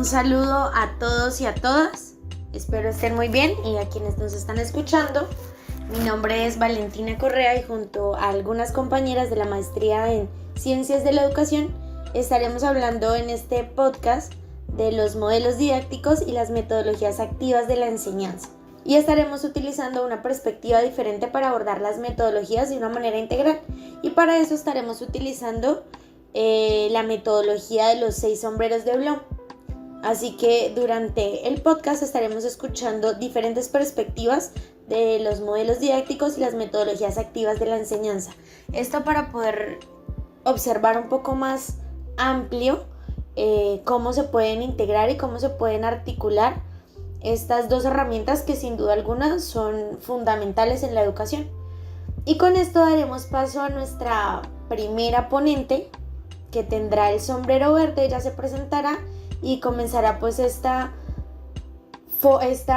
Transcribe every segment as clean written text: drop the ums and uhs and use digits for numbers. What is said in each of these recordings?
saludo a todos y a todas. Espero estén muy bien y a quienes nos están escuchando. Mi nombre es Valentina Correa y junto a algunas compañeras de la maestría en Ciencias de la Educación estaremos hablando en este podcast de los modelos didácticos y las metodologías activas de la enseñanza. Y estaremos utilizando una perspectiva diferente para abordar las metodologías de una manera integral. Y para eso estaremos utilizando la metodología de los 6 sombreros de Bloom. Así que durante el podcast estaremos escuchando diferentes perspectivas de los modelos didácticos y las metodologías activas de la enseñanza. Esto para poder observar un poco más amplio cómo se pueden integrar y cómo se pueden articular estas dos herramientas que sin duda alguna son fundamentales en la educación. Y con esto daremos paso a nuestra primera ponente, que tendrá el sombrero verde. Ella se presentará y comenzará pues esta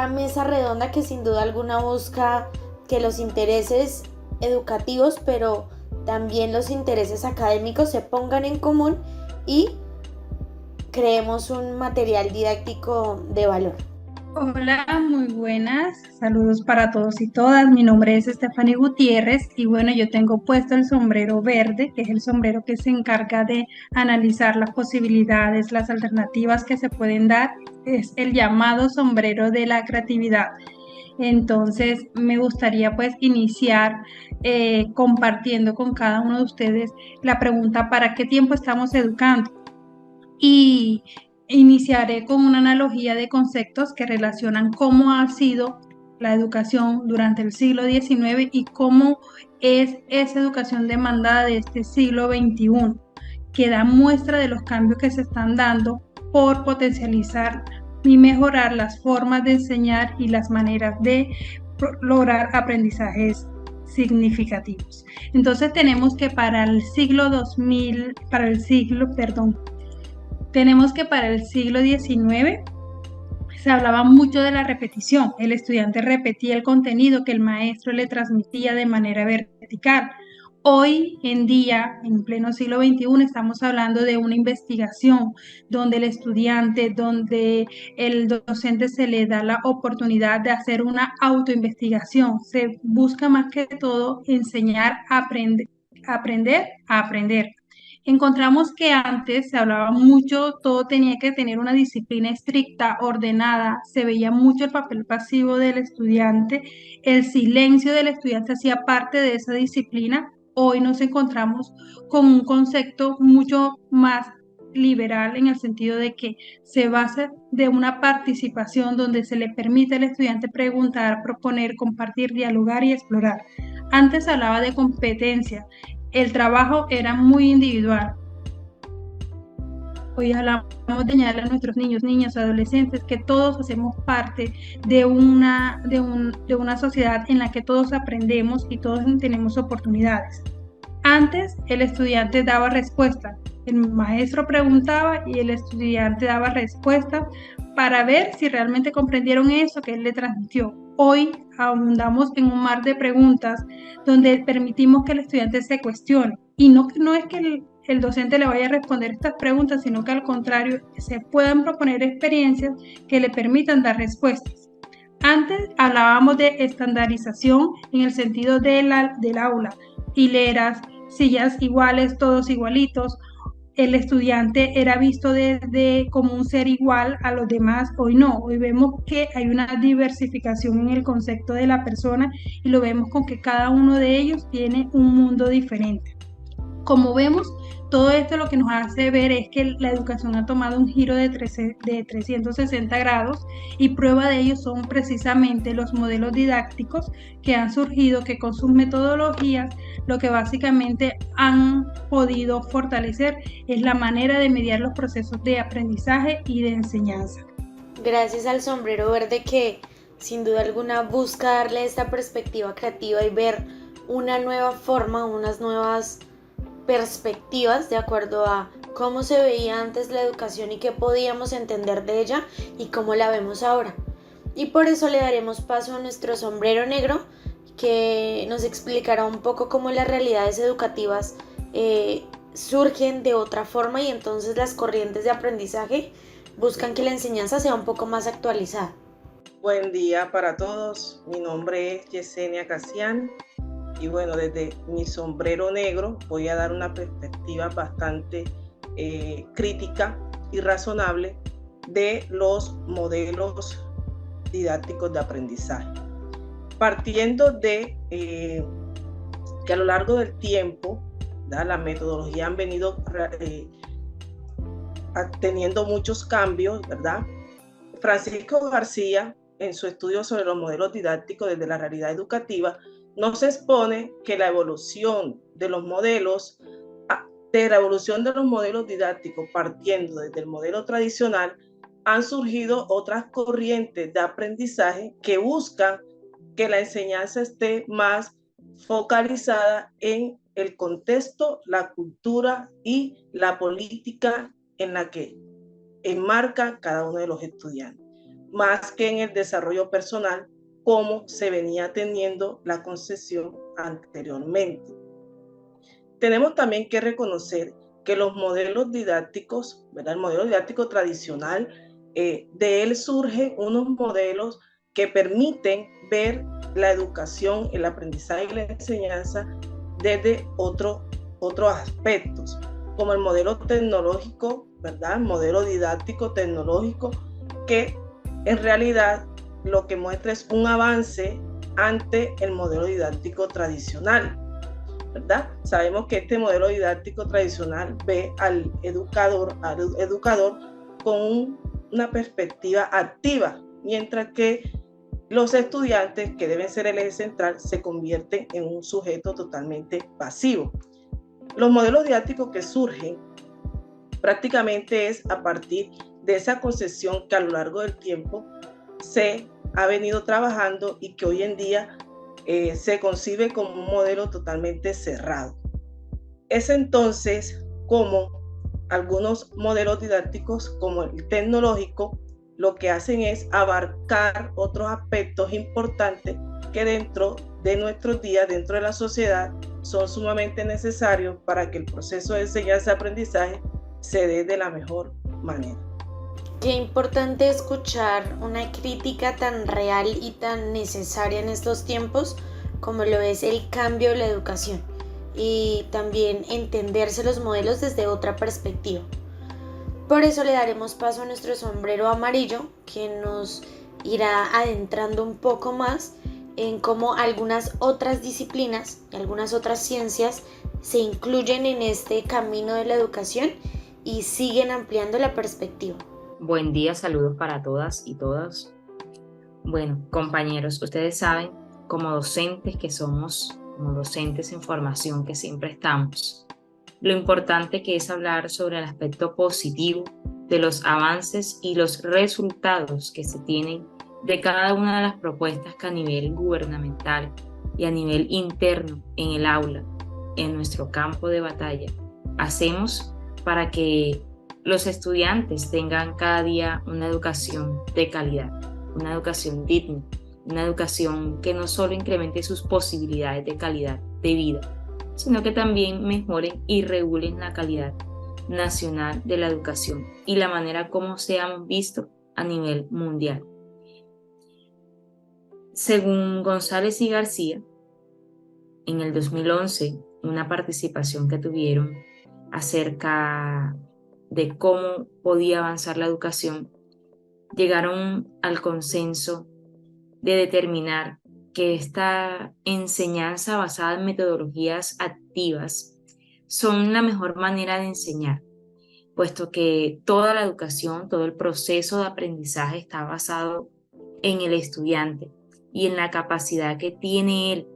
mesa redonda que sin duda alguna busca que los intereses educativos, pero también los intereses académicos se pongan en común y creemos un material didáctico de valor. Hola, muy buenas. Saludos para todos y todas. Mi nombre es Stephanie Gutiérrez y bueno, yo tengo puesto el sombrero verde, que es el sombrero que se encarga de analizar las posibilidades, las alternativas que se pueden dar. Es el llamado sombrero de la creatividad. Entonces, me gustaría pues iniciar compartiendo con cada uno de ustedes la pregunta: ¿para qué tiempo estamos educando? Y iniciaré con una analogía de conceptos que relacionan cómo ha sido la educación durante el siglo XIX y cómo es esa educación demandada de este siglo XXI, que da muestra de los cambios que se están dando por potencializar y mejorar las formas de enseñar y las maneras de lograr aprendizajes significativos. Entonces tenemos que tenemos que para el siglo XIX se hablaba mucho de la repetición. El estudiante repetía el contenido que el maestro le transmitía de manera vertical. Hoy en día, en pleno siglo XXI, estamos hablando de una investigación donde donde el docente se le da la oportunidad de hacer una autoinvestigación. Se busca más que todo enseñar a aprender a aprender. Encontramos que antes se hablaba mucho, todo tenía que tener una disciplina estricta, ordenada, se veía mucho el papel pasivo del estudiante, el silencio del estudiante hacía parte de esa disciplina. Hoy nos encontramos con un concepto mucho más liberal en el sentido de que se basa de una participación donde se le permite al estudiante preguntar, proponer, compartir, dialogar y explorar. Antes se hablaba de competencia. El trabajo era muy individual. Hoy hablamos de enseñarle a nuestros niños, niñas, adolescentes que todos hacemos parte de una sociedad en la que todos aprendemos y todos tenemos oportunidades. Antes el estudiante daba respuesta, el maestro preguntaba y el estudiante daba respuesta para ver si realmente comprendieron eso que él le transmitió. Hoy abundamos en un mar de preguntas donde permitimos que el estudiante se cuestione y no es que el docente le vaya a responder estas preguntas, sino que al contrario se puedan proponer experiencias que le permitan dar respuestas. Antes hablábamos de estandarización en el sentido del aula, hileras, sillas iguales, todos igualitos. El estudiante era visto como un ser igual a los demás. Hoy no, hoy vemos que hay una diversificación en el concepto de la persona y lo vemos con que cada uno de ellos tiene un mundo diferente. Como vemos, todo esto lo que nos hace ver es que la educación ha tomado un giro de 360 grados y prueba de ello son precisamente los modelos didácticos que han surgido, que con sus metodologías lo que básicamente han podido fortalecer es la manera de mediar los procesos de aprendizaje y de enseñanza. Gracias al sombrero verde que sin duda alguna busca darle esta perspectiva creativa y ver una nueva forma, unas nuevas perspectivas de acuerdo a cómo se veía antes la educación y qué podíamos entender de ella y cómo la vemos ahora. Y por eso le daremos paso a nuestro sombrero negro, que nos explicará un poco cómo las realidades educativas surgen de otra forma y entonces las corrientes de aprendizaje buscan que la enseñanza sea un poco más actualizada. Buen día para todos. Mi nombre es Yesenia Casian y bueno, desde mi sombrero negro voy a dar una perspectiva bastante crítica y razonable de los modelos didácticos de aprendizaje. Partiendo de que a lo largo del tiempo, la metodología han venido teniendo muchos cambios, ¿verdad? Francisco García, en su estudio sobre los modelos didácticos desde la realidad educativa, nos expone que la evolución de los modelos didácticos, partiendo desde el modelo tradicional, han surgido otras corrientes de aprendizaje que buscan que la enseñanza esté más focalizada en el contexto, la cultura y la política en la que enmarca cada uno de los estudiantes, más que en el desarrollo personal como se venía teniendo la concepción anteriormente. Tenemos también que reconocer que los modelos didácticos, ¿verdad? El modelo didáctico tradicional, de él surgen unos modelos que permiten ver la educación, el aprendizaje y la enseñanza desde otros aspectos, como el modelo tecnológico, ¿verdad? El modelo didáctico tecnológico, que en realidad lo que muestra es un avance ante el modelo didáctico tradicional, ¿verdad? Sabemos que este modelo didáctico tradicional ve al educador con una perspectiva activa, mientras que los estudiantes, que deben ser el eje central, se convierten en un sujeto totalmente pasivo. Los modelos didácticos que surgen prácticamente es a partir de esa concepción que a lo largo del tiempo se ha venido trabajando y que hoy en día se concibe como un modelo totalmente cerrado. Es entonces como algunos modelos didácticos, como el tecnológico, lo que hacen es abarcar otros aspectos importantes que dentro de nuestros días, dentro de la sociedad, son sumamente necesarios para que el proceso de enseñanza-aprendizaje se dé de la mejor manera. Qué importante escuchar una crítica tan real y tan necesaria en estos tiempos como lo es el cambio de la educación, y también entenderse los modelos desde otra perspectiva. Por eso le daremos paso a nuestro sombrero amarillo, que nos irá adentrando un poco más en cómo algunas otras disciplinas y algunas otras ciencias se incluyen en este camino de la educación y siguen ampliando la perspectiva. Buen día, saludos para todas y todos. Bueno, compañeros, ustedes saben, como docentes que somos, como docentes en formación que siempre estamos, lo importante que es hablar sobre el aspecto positivo de los avances y los resultados que se tienen de cada una de las propuestas que a nivel gubernamental y a nivel interno en el aula, en nuestro campo de batalla, hacemos para que los estudiantes tengan cada día una educación de calidad, una educación digna, una educación que no solo incremente sus posibilidades de calidad de vida, sino que también mejoren y regulen la calidad nacional de la educación y la manera como seamos vistos a nivel mundial. Según González y García, en el 2011, una participación que tuvieron acerca de cómo podía avanzar la educación, llegaron al consenso de determinar que esta enseñanza basada en metodologías activas son la mejor manera de enseñar, puesto que toda la educación, todo el proceso de aprendizaje está basado en el estudiante y en la capacidad que tiene él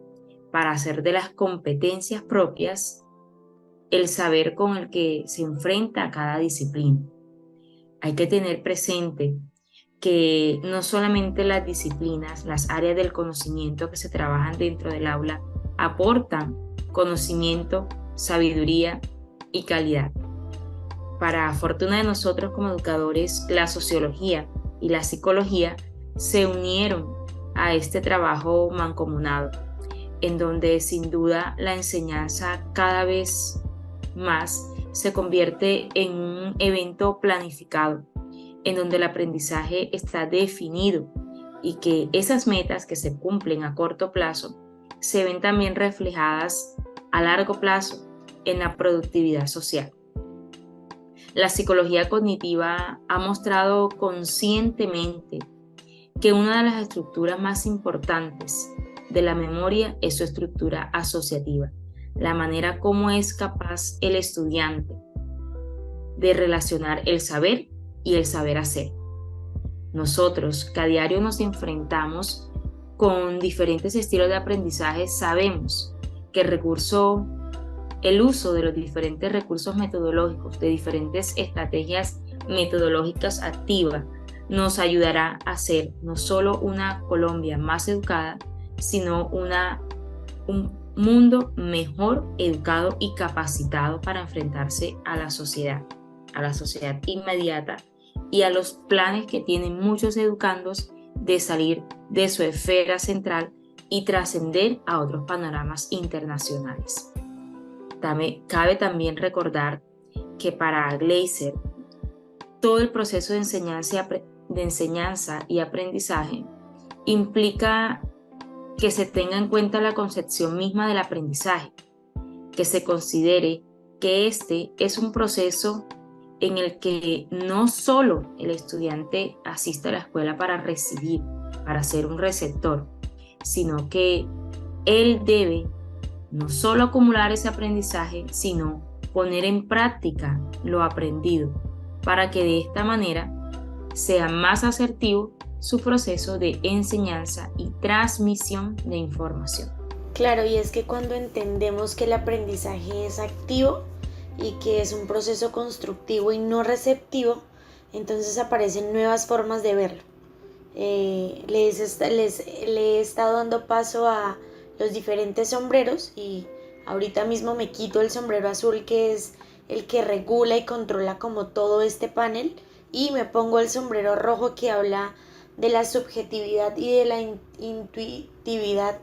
para hacer de las competencias propias el saber con el que se enfrenta a cada disciplina. Hay que tener presente que no solamente las disciplinas, las áreas del conocimiento que se trabajan dentro del aula aportan conocimiento, sabiduría y calidad. Para fortuna de nosotros como educadores, la sociología y la psicología se unieron a este trabajo mancomunado, en donde sin duda la enseñanza cada vez más se convierte en un evento planificado, en donde el aprendizaje está definido y que esas metas que se cumplen a corto plazo se ven también reflejadas a largo plazo en la productividad social. La psicología cognitiva ha mostrado conscientemente que una de las estructuras más importantes de la memoria es su estructura asociativa, la manera como es capaz el estudiante de relacionar el saber y el saber hacer. Nosotros, que a diario nos enfrentamos con diferentes estilos de aprendizaje, sabemos que el uso de los diferentes recursos metodológicos, de diferentes estrategias metodológicas activas, nos ayudará a ser no solo una Colombia más educada, sino un mundo mejor educado y capacitado para enfrentarse a la sociedad inmediata y a los planes que tienen muchos educandos de salir de su esfera central y trascender a otros panoramas internacionales. Cabe también recordar que para Gleiser todo el proceso de enseñanza y aprendizaje implica que se tenga en cuenta la concepción misma del aprendizaje, que se considere que este es un proceso en el que no solo el estudiante asiste a la escuela para recibir, para ser un receptor, sino que él debe no solo acumular ese aprendizaje, sino poner en práctica lo aprendido, para que de esta manera sea más asertivo su proceso de enseñanza y transmisión de información. Claro, y es que cuando entendemos que el aprendizaje es activo y que es un proceso constructivo y no receptivo, entonces aparecen nuevas formas de verlo. Le he estado dando paso a los diferentes sombreros y ahorita mismo me quito el sombrero azul, que es el que regula y controla como todo este panel, y me pongo el sombrero rojo, que habla de la subjetividad y de la intuitividad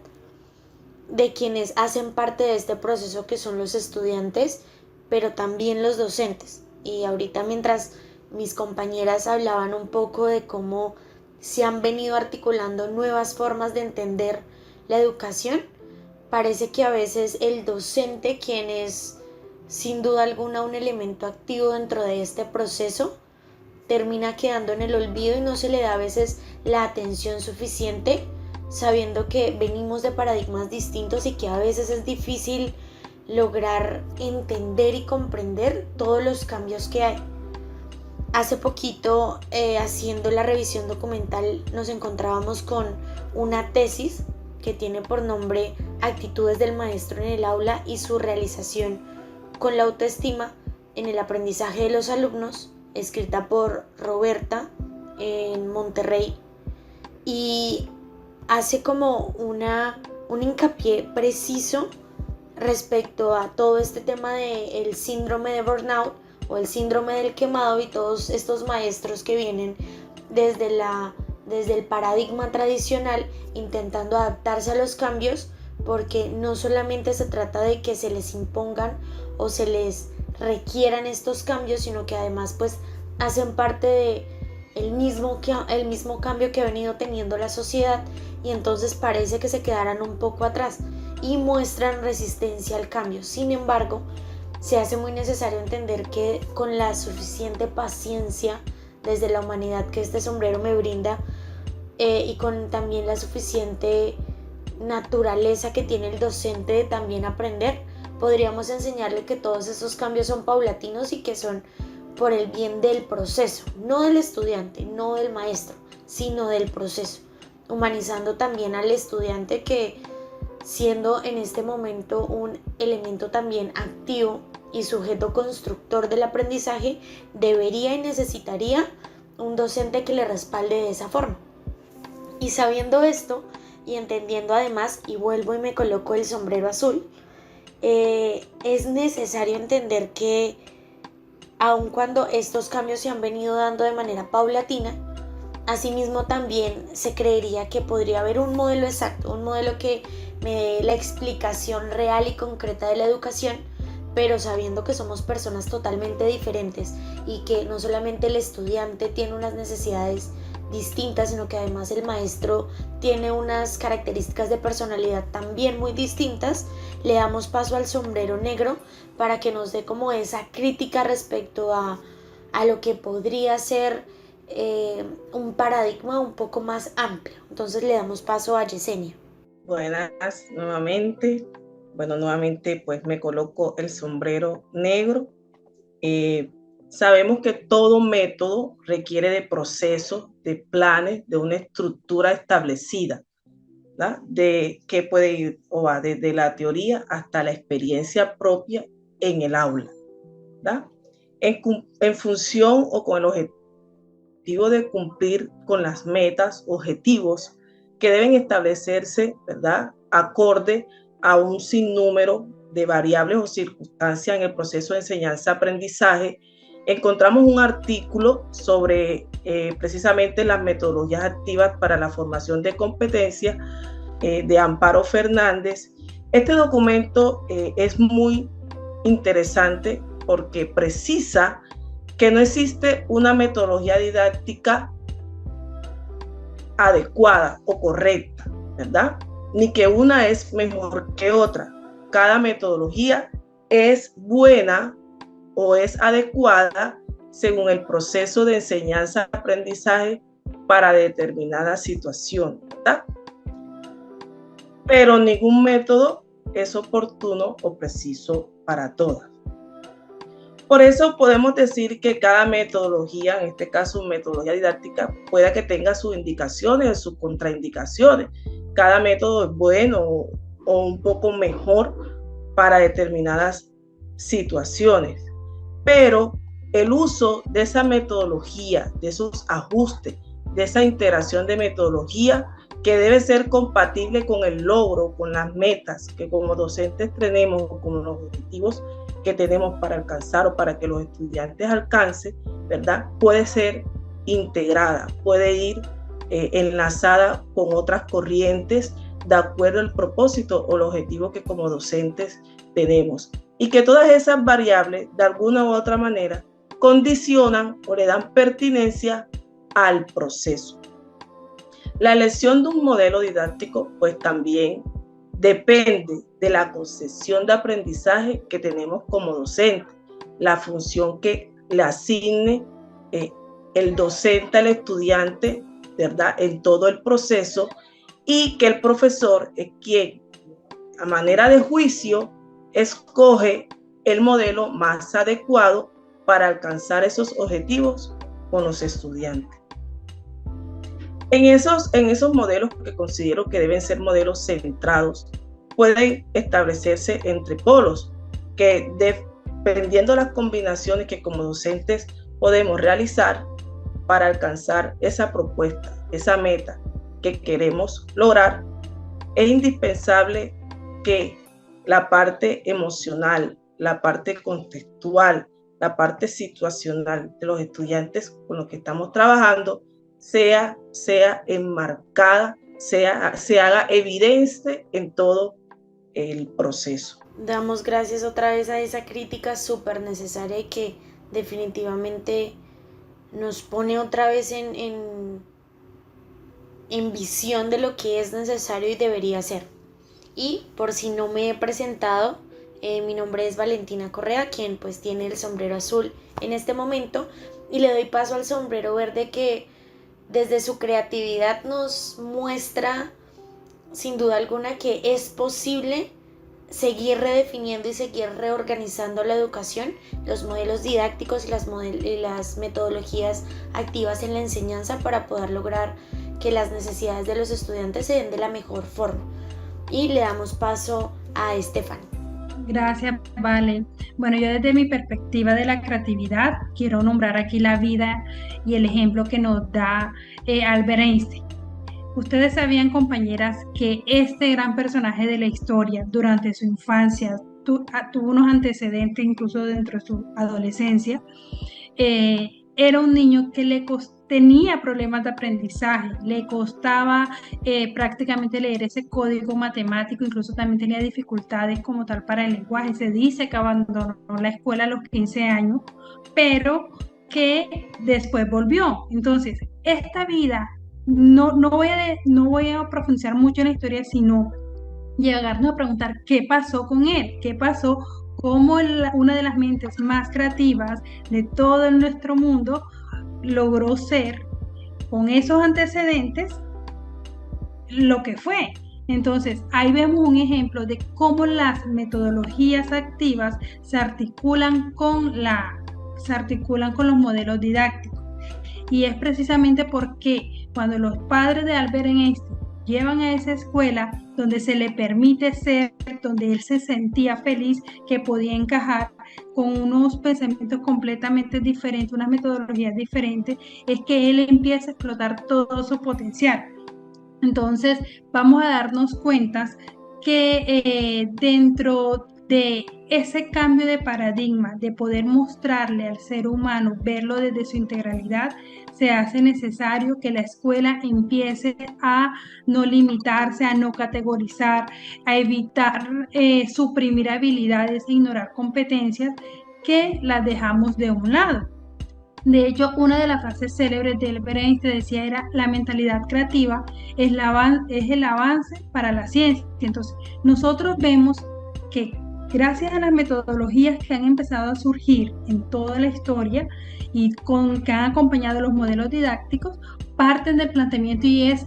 de quienes hacen parte de este proceso, que son los estudiantes, pero también los docentes. Y ahorita, mientras mis compañeras hablaban un poco de cómo se han venido articulando nuevas formas de entender la educación, parece que a veces el docente, quien es sin duda alguna un elemento activo dentro de este proceso, termina quedando en el olvido y no se le da a veces la atención suficiente, sabiendo que venimos de paradigmas distintos y que a veces es difícil lograr entender y comprender todos los cambios que hay. Hace poquito, haciendo la revisión documental, nos encontrábamos con una tesis que tiene por nombre Actitudes del maestro en el aula y su realización con la autoestima en el aprendizaje de los alumnos, escrita por Roberta en Monterrey, y hace como un hincapié preciso respecto a todo este tema del síndrome de burnout o el síndrome del quemado, y todos estos maestros que vienen desde el paradigma tradicional intentando adaptarse a los cambios, porque no solamente se trata de que se les impongan o se les requieran estos cambios, sino que además pues hacen parte de el mismo cambio que ha venido teniendo la sociedad, y entonces parece que se quedaran un poco atrás y muestran resistencia al cambio. Sin embargo, se hace muy necesario entender que con la suficiente paciencia desde la humanidad que este sombrero me brinda, y con también la suficiente naturaleza que tiene el docente de también aprender, podríamos enseñarle que todos esos cambios son paulatinos y que son por el bien del proceso, no del estudiante, no del maestro, sino del proceso, humanizando también al estudiante, que siendo en este momento un elemento también activo y sujeto constructor del aprendizaje, debería y necesitaría un docente que le respalde de esa forma. Y sabiendo esto y entendiendo además, y vuelvo y me coloco el sombrero azul, es necesario entender que aun cuando estos cambios se han venido dando de manera paulatina, asimismo también se creería que podría haber un modelo exacto, un modelo que me dé la explicación real y concreta de la educación, pero sabiendo que somos personas totalmente diferentes y que no solamente el estudiante tiene unas necesidades distintas, sino que además el maestro tiene unas características de personalidad también muy distintas, le damos paso al sombrero negro para que nos dé como esa crítica respecto a lo que podría ser un paradigma un poco más amplio. Entonces le damos paso a Yesenia. Buenas, nuevamente. Bueno, nuevamente pues me coloco el sombrero negro. Sabemos que todo método requiere de procesos, de planes, de una estructura establecida, ¿verdad? De que puede ir o va desde la teoría hasta la experiencia propia en el aula, ¿verdad? En función o con el objetivo de cumplir con las metas, objetivos que deben establecerse, ¿verdad? Acorde a un sinnúmero de variables o circunstancias en el proceso de enseñanza-aprendizaje. Encontramos un artículo sobre precisamente las metodologías activas para la formación de competencias de Amparo Fernández. Este documento es muy interesante porque precisa que no existe una metodología didáctica adecuada o correcta, ¿verdad? Ni que una es mejor que otra. Cada metodología es buena o es adecuada según el proceso de enseñanza-aprendizaje para determinada situación, ¿verdad? Pero ningún método es oportuno o preciso para todas. Por eso podemos decir que cada metodología, en este caso metodología didáctica, pueda que tenga sus indicaciones y sus contraindicaciones. Cada método es bueno o un poco mejor para determinadas situaciones. Pero el uso de esa metodología, de esos ajustes, de esa integración de metodología que debe ser compatible con el logro, con las metas que como docentes tenemos, con los objetivos que tenemos para alcanzar o para que los estudiantes alcancen, ¿verdad? Puede ser integrada, puede ir enlazada con otras corrientes de acuerdo al propósito o el objetivo que como docentes tenemos. Y que todas esas variables, de alguna u otra manera, condicionan o le dan pertinencia al proceso. La elección de un modelo didáctico, pues también depende de la concepción de aprendizaje que tenemos como docente, la función que le asigne el docente al estudiante, ¿verdad? En todo el proceso, y que el profesor es quien, a manera de juicio, escoge el modelo más adecuado para alcanzar esos objetivos con los estudiantes. En esos modelos que considero que deben ser modelos centrados, pueden establecerse entre polos que dependiendo de las combinaciones que como docentes podemos realizar para alcanzar esa propuesta, esa meta que queremos lograr, es indispensable que la parte emocional, la parte contextual, la parte situacional de los estudiantes con los que estamos trabajando sea enmarcada, se haga evidente en todo el proceso. Damos gracias otra vez a esa crítica súper necesaria y que definitivamente nos pone otra vez en visión de lo que es necesario y debería ser. Y por si no me he presentado, mi nombre es Valentina Correa, quien pues tiene el sombrero azul en este momento, y le doy paso al sombrero verde que desde su creatividad nos muestra sin duda alguna que es posible seguir redefiniendo y seguir reorganizando la educación, los modelos didácticos y las metodologías activas en la enseñanza para poder lograr que las necesidades de los estudiantes se den de la mejor forma. Y le damos paso a Estefany. Gracias, Vale. Bueno, yo desde mi perspectiva de la creatividad quiero nombrar aquí la vida y el ejemplo que nos da Albert Einstein. Ustedes sabían, compañeras, que este gran personaje de la historia durante su infancia tuvo unos antecedentes incluso dentro de su adolescencia. Era un niño que le tenía problemas de aprendizaje, le costaba prácticamente leer ese código matemático, incluso también tenía dificultades como tal para el lenguaje. Se dice que abandonó la escuela a los 15 años, pero que después volvió. Entonces, esta vida, no voy a profundizar mucho en la historia, sino llegarnos a preguntar qué pasó con él, qué pasó, cómo una de las mentes más creativas de todo nuestro mundo logró ser, con esos antecedentes, lo que fue. Entonces, ahí vemos un ejemplo de cómo las metodologías activas se articulan con los modelos didácticos. Y es precisamente porque cuando los padres de Albert Einstein llevan a esa escuela donde se le permite ser, donde él se sentía feliz, que podía encajar con unos pensamientos completamente diferentes, unas metodologías diferentes, es que él empieza a explotar todo su potencial. Entonces vamos a darnos cuenta que dentro de ese cambio de paradigma, de poder mostrarle al ser humano, verlo desde su integralidad, se hace necesario que la escuela empiece a no limitarse, a no categorizar, a evitar suprimir habilidades e ignorar competencias que las dejamos de un lado. De hecho, una de las frases célebres de Albert Einstein decía era: la mentalidad creativa es el avance para la ciencia. Entonces, nosotros vemos que gracias a las metodologías que han empezado a surgir en toda la historia y que han acompañado los modelos didácticos, parten del planteamiento y es: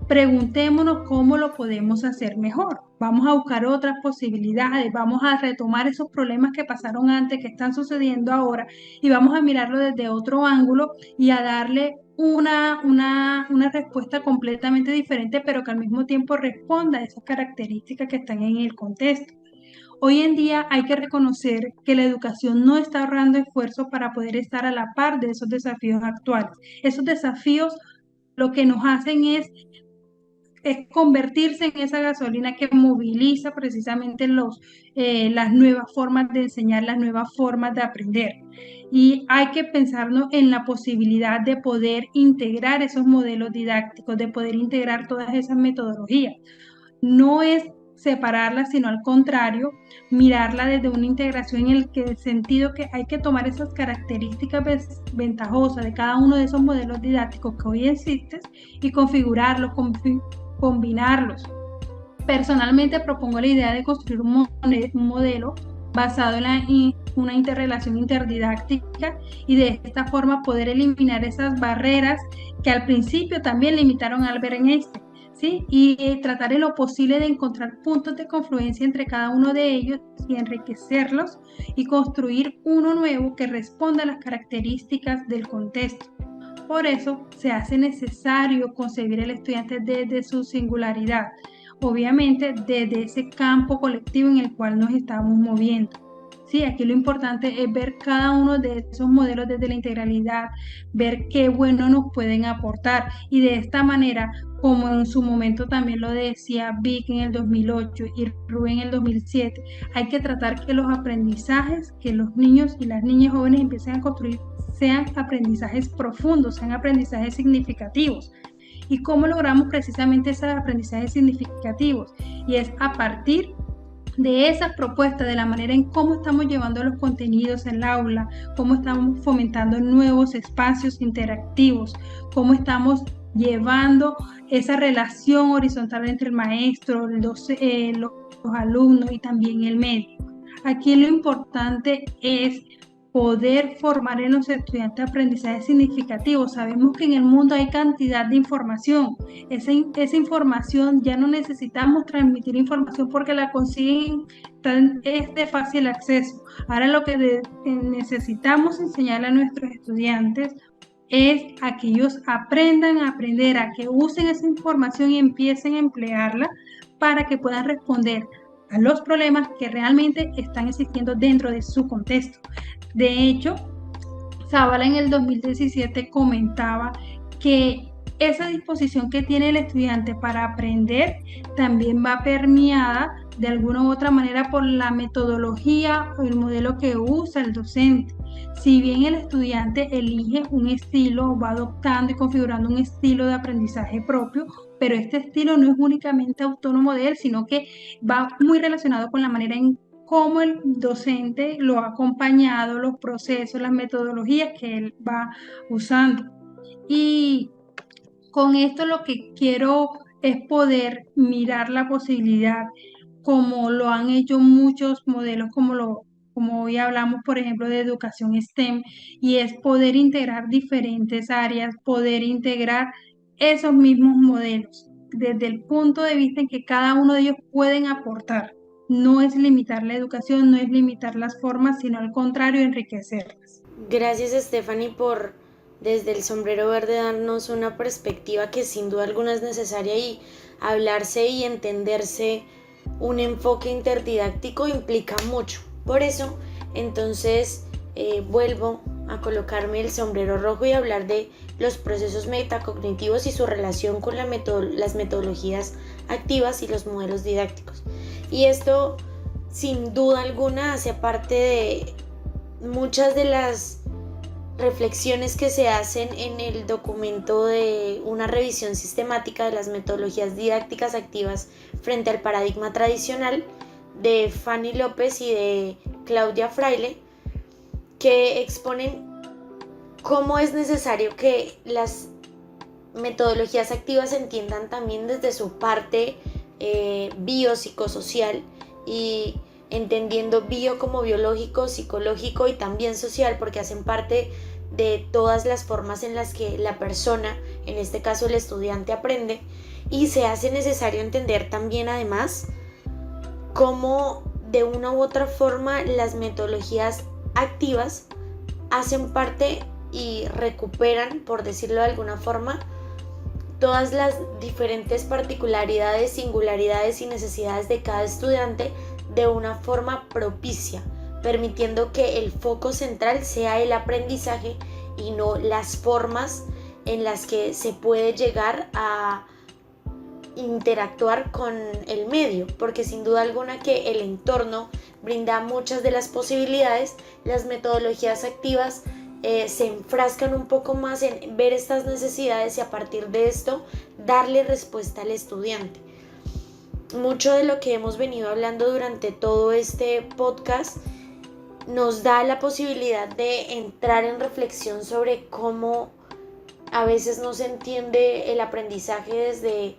preguntémonos cómo lo podemos hacer mejor. Vamos a buscar otras posibilidades, vamos a retomar esos problemas que pasaron antes, que están sucediendo ahora, y vamos a mirarlo desde otro ángulo y a darle una respuesta completamente diferente, pero que al mismo tiempo responda a esas características que están en el contexto. Hoy en día hay que reconocer que la educación no está ahorrando esfuerzos para poder estar a la par de esos desafíos actuales. Esos desafíos lo que nos hacen es convertirse en esa gasolina que moviliza precisamente las nuevas formas de enseñar, las nuevas formas de aprender. Y hay que pensarnos en la posibilidad de poder integrar esos modelos didácticos, de poder integrar todas esas metodologías. No es separarlas, sino al contrario, mirarla desde una integración en el sentido que hay que tomar esas características ventajosas de cada uno de esos modelos didácticos que hoy existen y configurarlos, combinarlos. Personalmente propongo la idea de construir un modelo basado en una interrelación interdidáctica y de esta forma poder eliminar esas barreras que al principio también limitaron a Albert Einstein, ¿sí? Y tratar en lo posible de encontrar puntos de confluencia entre cada uno de ellos y enriquecerlos y construir uno nuevo que responda a las características del contexto. Por eso se hace necesario concebir al estudiante desde su singularidad, obviamente desde ese campo colectivo en el cual nos estamos moviendo. Sí, aquí lo importante es ver cada uno de esos modelos desde la integralidad, ver qué bueno nos pueden aportar y de esta manera, como en su momento también lo decía Vic en el 2008 y Rubén en el 2007, hay que tratar que los aprendizajes que los niños y las niñas jóvenes empiecen a construir sean aprendizajes profundos, sean aprendizajes significativos. ¿Y cómo logramos precisamente esos aprendizajes significativos? Y es a partir de esas propuestas, de la manera en cómo estamos llevando los contenidos en el aula, cómo estamos fomentando nuevos espacios interactivos, cómo estamos llevando esa relación horizontal entre el maestro, los alumnos y también el medio. Aquí lo importante es poder formar en los estudiantes aprendizajes significativos. Sabemos que en el mundo hay cantidad de información. Esa información ya no necesitamos transmitir información porque la consiguen, es de fácil acceso. Ahora lo que necesitamos enseñar a nuestros estudiantes es a que ellos aprendan a aprender, a que usen esa información y empiecen a emplearla para que puedan responder a los problemas que realmente están existiendo dentro de su contexto. De hecho, Zavala en el 2017 comentaba que esa disposición que tiene el estudiante para aprender también va permeada de alguna u otra manera por la metodología o el modelo que usa el docente. Si bien el estudiante elige un estilo, va adoptando y configurando un estilo de aprendizaje propio, pero este estilo no es únicamente autónomo de él, sino que va muy relacionado con la manera en cómo el docente lo ha acompañado, los procesos, las metodologías que él va usando. Y con esto lo que quiero es poder mirar la posibilidad, como lo han hecho muchos modelos, como hoy hablamos, por ejemplo, de educación STEM, y es poder integrar diferentes áreas, poder integrar esos mismos modelos, desde el punto de vista en que cada uno de ellos pueden aportar. No es limitar la educación, no es limitar las formas, sino al contrario, enriquecerlas. Gracias, Stephanie, por desde el sombrero verde darnos una perspectiva que sin duda alguna es necesaria, y hablarse y entenderse un enfoque interdidáctico implica mucho. Por eso, entonces, vuelvo a colocarme el sombrero rojo y hablar de los procesos metacognitivos y su relación con las metodologías activas y los modelos didácticos. Y esto, sin duda alguna, hace parte de muchas de las reflexiones que se hacen en el documento de una revisión sistemática de las metodologías didácticas activas frente al paradigma tradicional, de Fanny López y de Claudia Fraile, que exponen cómo es necesario que las metodologías activas se entiendan también desde su parte biopsicosocial, y entendiendo bio como biológico, psicológico y también social, porque hacen parte de todas las formas en las que la persona, en este caso el estudiante, aprende. Y se hace necesario entender también, además, cómo de una u otra forma las metodologías activas hacen parte y recuperan, por decirlo de alguna forma, todas las diferentes particularidades, singularidades y necesidades de cada estudiante de una forma propicia, permitiendo que el foco central sea el aprendizaje y no las formas en las que se puede llegar a interactuar con el medio, porque sin duda alguna que el entorno brinda muchas de las posibilidades. Las metodologías activas se enfrascan un poco más en ver estas necesidades y a partir de esto darle respuesta al estudiante. Mucho de lo que hemos venido hablando durante todo este podcast nos da la posibilidad de entrar en reflexión sobre cómo a veces no se entiende el aprendizaje desde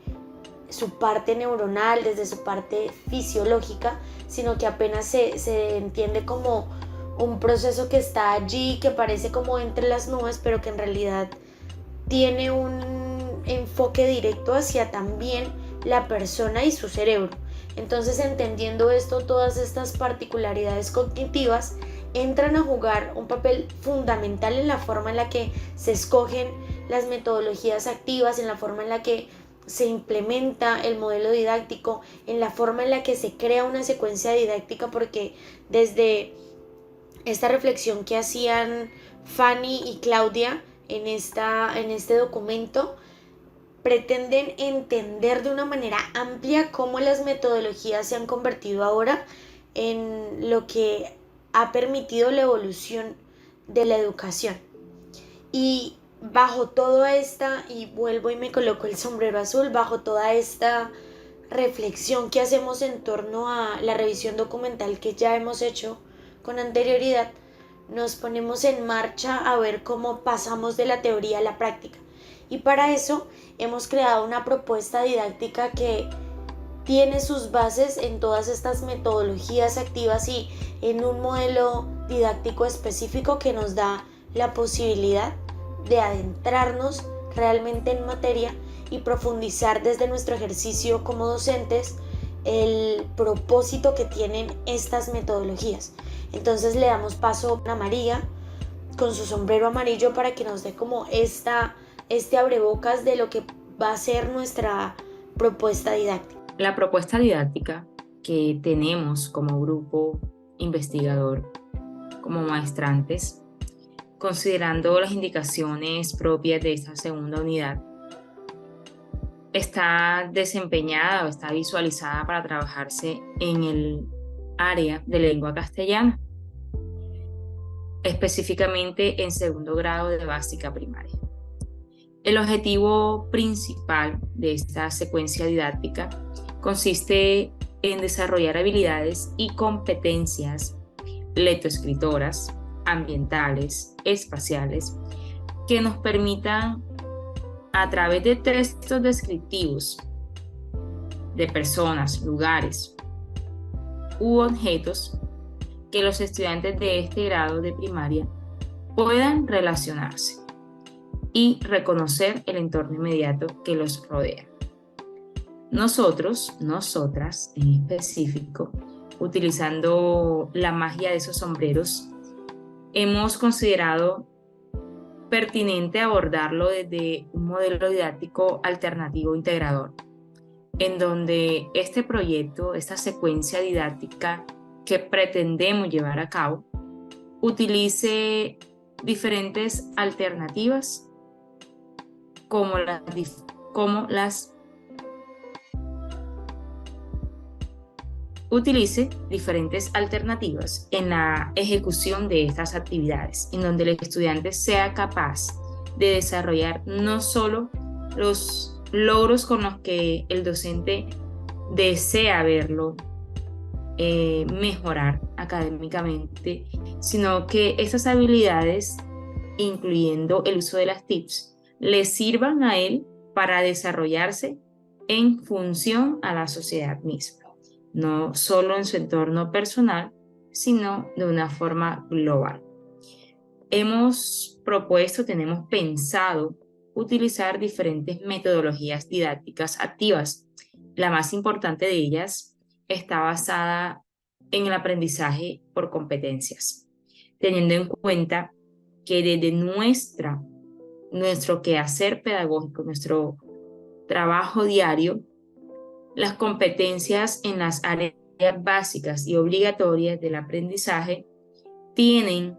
su parte neuronal, desde su parte fisiológica, sino que apenas se entiende como un proceso que está allí, que parece como entre las nubes, pero que en realidad tiene un enfoque directo hacia también la persona y su cerebro. Entonces, entendiendo esto, todas estas particularidades cognitivas entran a jugar un papel fundamental en la forma en la que se escogen las metodologías activas, en la forma en la que se implementa el modelo didáctico, en la forma en la que se crea una secuencia didáctica, porque desde esta reflexión que hacían Fanny y Claudia en este documento, pretenden entender de una manera amplia cómo las metodologías se han convertido ahora en lo que ha permitido la evolución de la educación. Y bajo toda esta, y vuelvo y me coloco el sombrero azul, bajo toda esta reflexión que hacemos en torno a la revisión documental que ya hemos hecho con anterioridad, nos ponemos en marcha a ver cómo pasamos de la teoría a la práctica. Y para eso hemos creado una propuesta didáctica que tiene sus bases en todas estas metodologías activas y en un modelo didáctico específico que nos da la posibilidad de adentrarnos realmente en materia y profundizar desde nuestro ejercicio como docentes el propósito que tienen estas metodologías. Entonces le damos paso a María con su sombrero amarillo para que nos dé como este abrebocas de lo que va a ser nuestra propuesta didáctica. La propuesta didáctica que tenemos como grupo investigador, como maestrantes, considerando las indicaciones propias de esta segunda unidad, está desempeñada o está visualizada para trabajarse en el área de lengua castellana, específicamente en segundo grado de básica primaria. El objetivo principal de esta secuencia didáctica consiste en desarrollar habilidades y competencias lectoescritoras, ambientales, espaciales, que nos permitan, a través de textos descriptivos de personas, lugares u objetos, que los estudiantes de este grado de primaria puedan relacionarse y reconocer el entorno inmediato que los rodea. Nosotros, nosotras en específico, utilizando la magia de esos sombreros, hemos considerado pertinente abordarlo desde un modelo didáctico alternativo integrador, en donde este proyecto, esta secuencia didáctica que pretendemos llevar a cabo, utilice diferentes alternativas utilice diferentes alternativas en la ejecución de estas actividades, en donde el estudiante sea capaz de desarrollar no solo los logros con los que el docente desea verlo mejorar académicamente, sino que estas habilidades, incluyendo el uso de las TICs, le sirvan a él para desarrollarse en función a la sociedad misma, no solo en su entorno personal, sino de una forma global. Hemos propuesto, tenemos pensado utilizar diferentes metodologías didácticas activas. La más importante de ellas está basada en el aprendizaje por competencias, teniendo en cuenta que desde nuestro quehacer pedagógico, nuestro trabajo diario, las competencias en las áreas básicas y obligatorias del aprendizaje tienen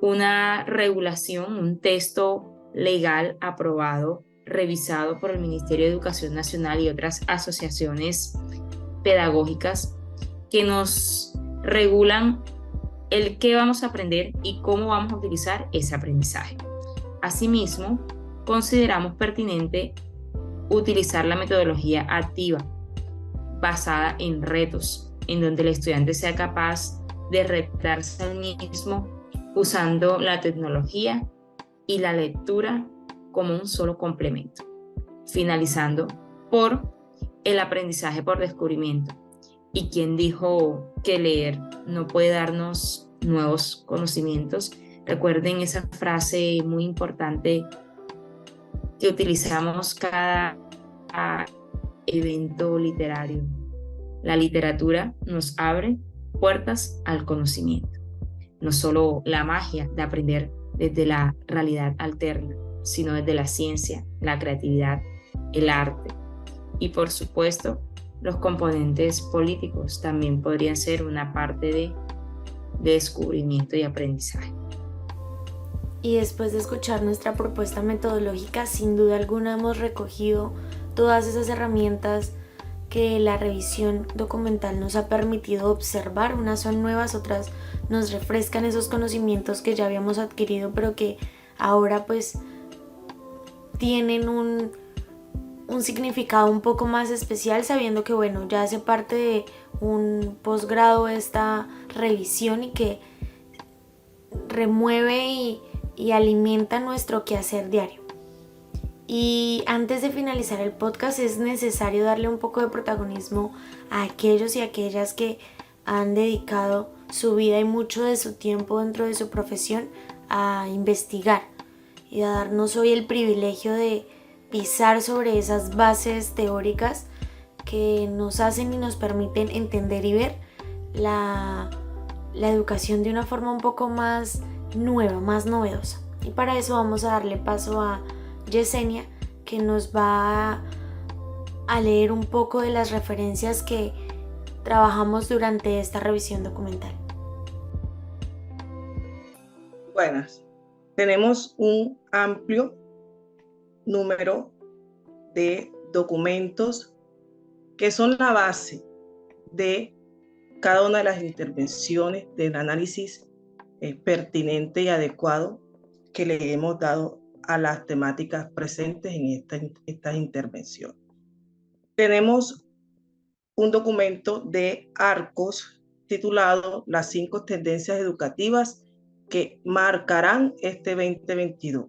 una regulación, un texto legal aprobado, revisado por el Ministerio de Educación Nacional y otras asociaciones pedagógicas que nos regulan el qué vamos a aprender y cómo vamos a utilizar ese aprendizaje. Asimismo, consideramos pertinente utilizar la metodología activa, basada en retos, en donde el estudiante sea capaz de retarse al mismo usando la tecnología y la lectura como un solo complemento, finalizando por el aprendizaje por descubrimiento. ¿Y quién dijo que leer no puede darnos nuevos conocimientos? Recuerden esa frase muy importante que utilizamos cada evento literario. La literatura nos abre puertas al conocimiento, no solo la magia de aprender desde la realidad alterna, sino desde la ciencia, la creatividad, el arte y, por supuesto, los componentes políticos también podrían ser una parte de descubrimiento y aprendizaje. Y después de escuchar nuestra propuesta metodológica, sin duda alguna hemos recogido todas esas herramientas que la revisión documental nos ha permitido observar. Unas son nuevas, otras nos refrescan esos conocimientos que ya habíamos adquirido, pero que ahora pues tienen un significado un poco más especial, sabiendo que bueno, ya hace parte de un posgrado esta revisión y que remueve y alimenta nuestro quehacer diario. Y antes de finalizar el podcast es necesario darle un poco de protagonismo a aquellos y aquellas que han dedicado su vida y mucho de su tiempo dentro de su profesión a investigar y a darnos hoy el privilegio de pisar sobre esas bases teóricas que nos hacen y nos permiten entender y ver la educación de una forma un poco más nueva, más novedosa. Y para eso vamos a darle paso a Yesenia, que nos va a leer un poco de las referencias que trabajamos durante esta revisión documental. Buenas. Tenemos un amplio número de documentos que son la base de cada una de las intervenciones del análisis pertinente y adecuado que le hemos dado a las temáticas presentes en estas intervenciones. Tenemos un documento de Arcos titulado Las 5 tendencias educativas que marcarán este 2022.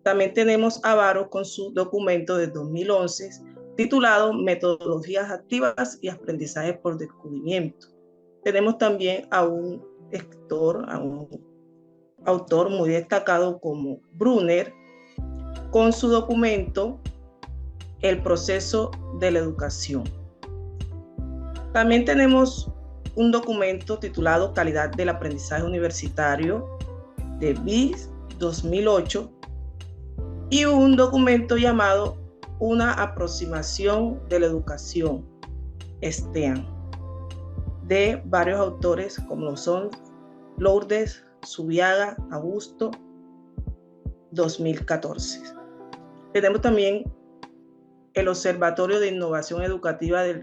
También tenemos a Varo con su documento de 2011 titulado Metodologías activas y aprendizaje por descubrimiento. Tenemos también a un escritor, a un autor muy destacado como Brunner, con su documento El proceso de la educación. También tenemos un documento titulado Calidad del aprendizaje universitario de BIS 2008 y un documento llamado Una aproximación de la educación, STEAM, de varios autores como lo son Lourdes, Zubiaga, Augusto, 2014. Tenemos también el Observatorio de Innovación Educativa del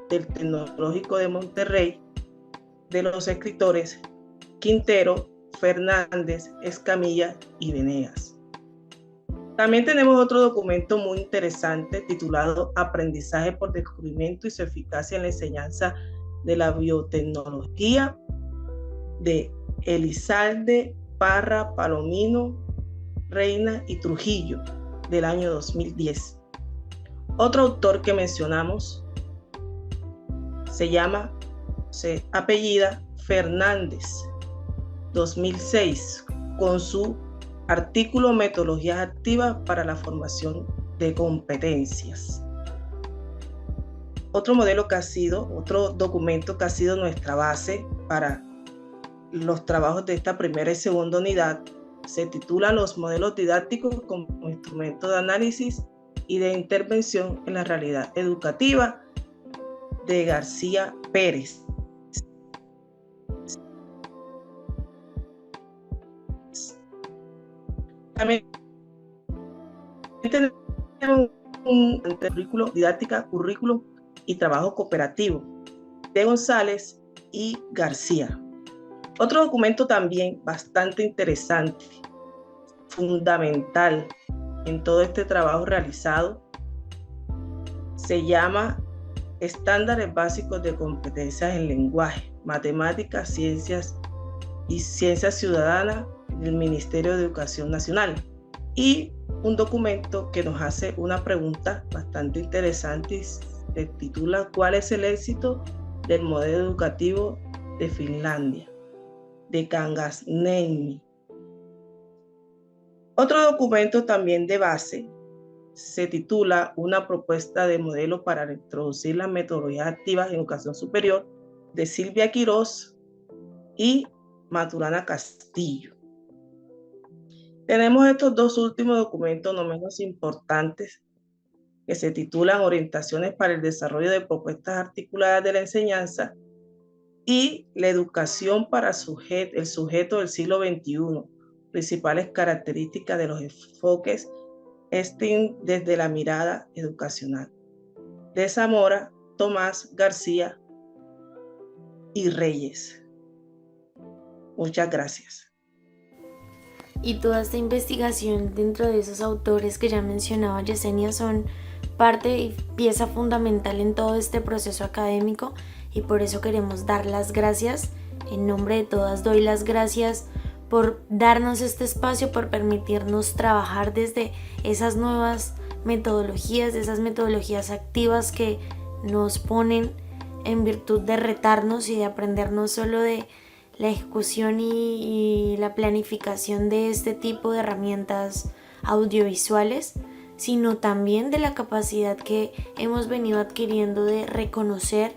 Tecnológico de Monterrey, de los escritores Quintero, Fernández, Escamilla y Venegas. También tenemos otro documento muy interesante titulado Aprendizaje por descubrimiento y su eficacia en la enseñanza de la biotecnología, de Elizalde, Parra, Palomino, Reina y Trujillo, del año 2010. Otro autor que mencionamos se apellida Fernández, 2006, con su artículo Metodologías activas para la formación de competencias. Otro documento que ha sido nuestra base para los trabajos de esta primera y segunda unidad se titula Los modelos didácticos como instrumento de análisis y de intervención en la realidad educativa, de García Pérez. También tenemos un currículo didáctica, currículum y trabajo cooperativo de González y García. Otro documento también bastante interesante, fundamental en todo este trabajo realizado, se llama Estándares básicos de competencias en lenguaje, matemáticas, ciencias y ciencias ciudadanas del Ministerio de Educación Nacional. Y un documento que nos hace una pregunta bastante interesante y se titula ¿Cuál es el éxito del modelo educativo de Finlandia?, de Kangasniemi. Otro documento también de base se titula Una propuesta de modelo para introducir las metodologías activas en educación superior, de Silvia Quirós y Maturana Castillo. Tenemos estos dos últimos documentos no menos importantes que se titulan Orientaciones para el desarrollo de propuestas articuladas de la enseñanza y la educación para el sujeto del siglo XXI, principales características de los enfoques STEAM desde la mirada educacional, de Zamora, Tomás, García y Reyes. Muchas gracias. Y toda esta investigación dentro de esos autores que ya mencionaba Yesenia son parte y pieza fundamental en todo este proceso académico, y por eso queremos dar las gracias. En nombre de todas doy las gracias por darnos este espacio, por permitirnos trabajar desde esas nuevas metodologías, esas metodologías activas que nos ponen en virtud de retarnos y de aprender no solo de la ejecución y la planificación de este tipo de herramientas audiovisuales, sino también de la capacidad que hemos venido adquiriendo de reconocer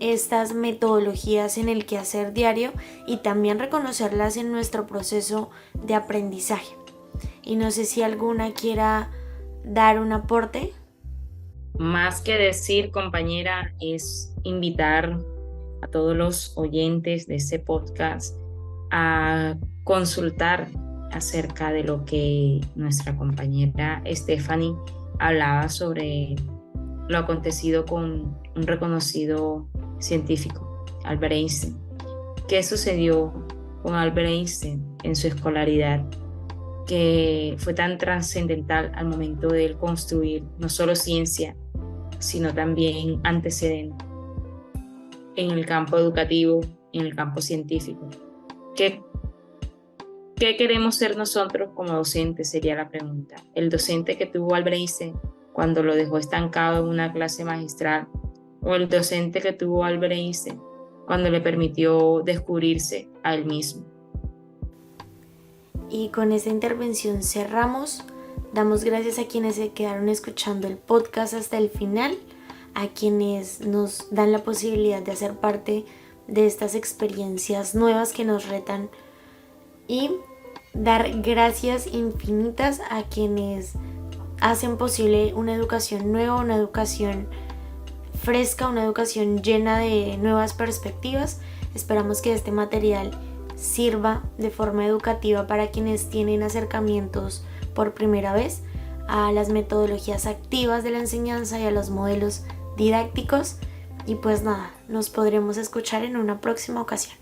estas metodologías en el quehacer diario y también reconocerlas en nuestro proceso de aprendizaje. Y no sé si alguna quiera dar un aporte. Más que decir, compañera, es invitar a todos los oyentes de este podcast a consultar acerca de lo que nuestra compañera Stephanie hablaba sobre lo acontecido con un reconocido científico, Albert Einstein. ¿Qué sucedió con Albert Einstein en su escolaridad, que fue tan trascendental al momento de él construir no solo ciencia, sino también antecedentes en el campo educativo, en el campo científico? ¿Qué queremos ser nosotros como docentes? Sería la pregunta. El docente que tuvo Albert Einstein cuando lo dejó estancado en una clase magistral, o el docente que tuvo Albert Einstein cuando le permitió descubrirse a él mismo. Y con esta intervención cerramos. Damos gracias a quienes se quedaron escuchando el podcast hasta el final, a quienes nos dan la posibilidad de hacer parte de estas experiencias nuevas que nos retan, y dar gracias infinitas a quienes hacen posible una educación nueva, una educación fresca, una educación llena de nuevas perspectivas. Esperamos que este material sirva de forma educativa para quienes tienen acercamientos por primera vez a las metodologías activas de la enseñanza y a los modelos didácticos. Y pues nada, nos podremos escuchar en una próxima ocasión.